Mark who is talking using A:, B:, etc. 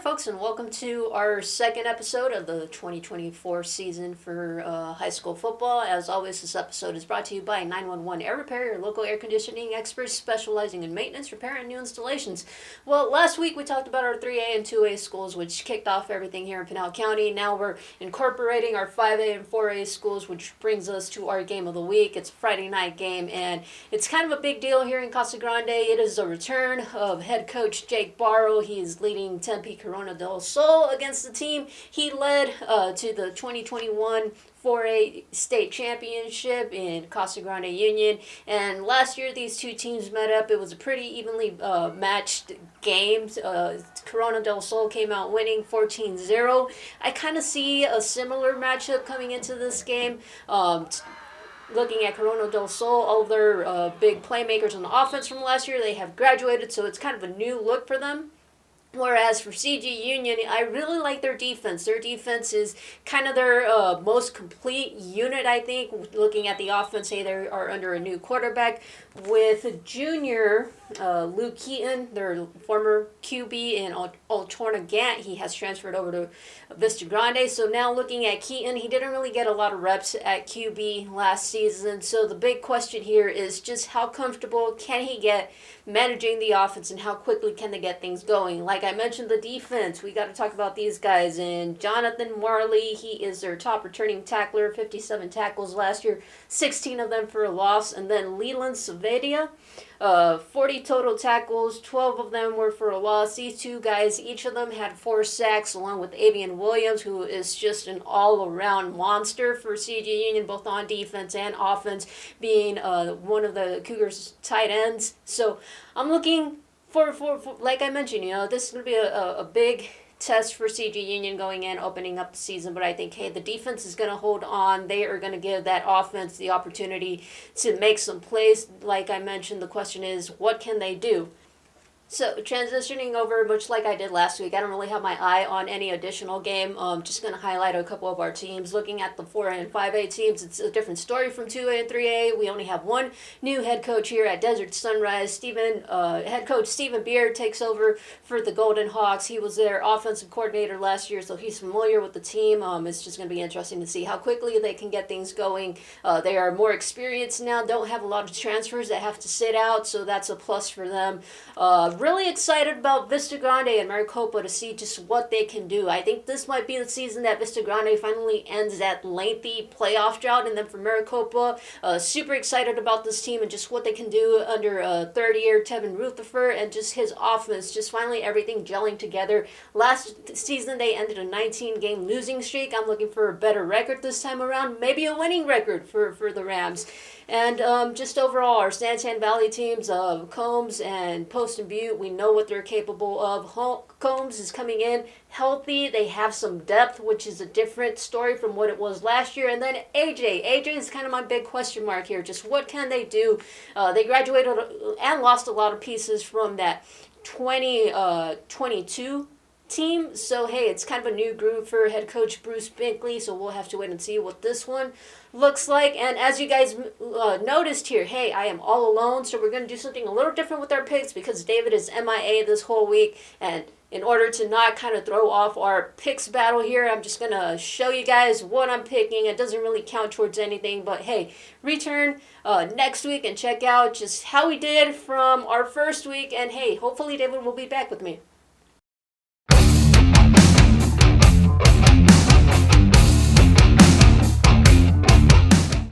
A: folks, and welcome to our second episode of the 2024 season for high school football. As always, this episode is brought to you by 911 Air Repair, your local air conditioning experts specializing in maintenance, repair, and new installations. Well, last week we talked about our 3A and 2A schools, which kicked off everything here in Pinal County. Now we're incorporating our 5A and 4A schools, which brings us to our game of the week. It's a Friday night game, and it's kind of a big deal here in Casa Grande. It is the return of head coach Jake Barrow. He is leading Tempe Corona del Sol against the team he led to the 2021 4A state championship in Casa Grande Union. And last year these two teams met up. It was a pretty evenly matched game. Corona del Sol came out winning 14-0. I kind of see a similar matchup coming into this game. Looking at Corona del Sol, all their big playmakers on the offense from last year, they have graduated, so it's kind of a new look for them. Whereas for CG Union, I really like their defense. Their defense is kind of their most complete unit, I think. Looking at the offense, they are under a new quarterback with junior Luke Keaton, their former QB, and Altorna Gant. He has transferred over to Vista Grande. So now looking at Keaton, he didn't really get a lot of reps at QB last season. So the big question here is just how comfortable can he get managing the offense and how quickly can they get things going. Like I mentioned, the defense, we got to talk about these guys. And Jonathan Marley, he is their top returning tackler, 57 tackles last year, 16 of them for a loss. And then Leland Saavedra, 40 total tackles, 12 of them were for a loss. These two guys, each of them had 4 sacks, along with Avian Williams, who is just an all-around monster for CG Union, both on defense and offense, being one of the Cougars' tight ends. So I'm looking for like I mentioned, this is going to be a big test for CG Union going in, opening up the season, but I think, hey, the defense is going to hold on. They are going to give that offense the opportunity to make some plays. Like I mentioned, the question is, what can they do? So, transitioning over, much like I did last week, I don't really have my eye on any additional game. Just going to highlight a couple of our teams. Looking at the 4A and 5A teams, it's a different story from 2A and 3A. We only have one new head coach here at Desert Sunrise. Head coach Stephen Beard takes over for the Golden Hawks. He was their offensive coordinator last year, so he's familiar with the team. It's just going to be interesting to see how quickly they can get things going. They are more experienced now, don't have a lot of transfers that have to sit out, so that's a plus for them. Really excited about Vista Grande and Maricopa to see just what they can do. I think this might be the season that Vista Grande finally ends that lengthy playoff drought. And then for Maricopa, super excited about this team and just what they can do under third-year Tevin Rutherford and just his offense, just finally everything gelling together. Last season, they ended a 19-game losing streak. I'm looking for a better record this time around, maybe a winning record for the Rams. And just overall, our Santan Valley teams of Combs and Post and Butte, we know what they're capable of. Combs is coming in healthy. They have some depth, which is a different story from what it was last year. And then AJ. AJ is kind of my big question mark here. Just what can they do? They graduated and lost a lot of pieces from that 2022 team. So, hey, it's kind of a new group for head coach Bruce Binkley, so we'll have to wait and see what this one looks like. And as you guys noticed here, hey, I am all alone, so we're going to do something a little different with our picks because David is MIA this whole week, and in order to not kind of throw off our picks battle here, I'm just going to show you guys what I'm picking. It doesn't really count towards anything, but hey, return next week and check out just how we did from our first week, and hey, hopefully David will be back with me.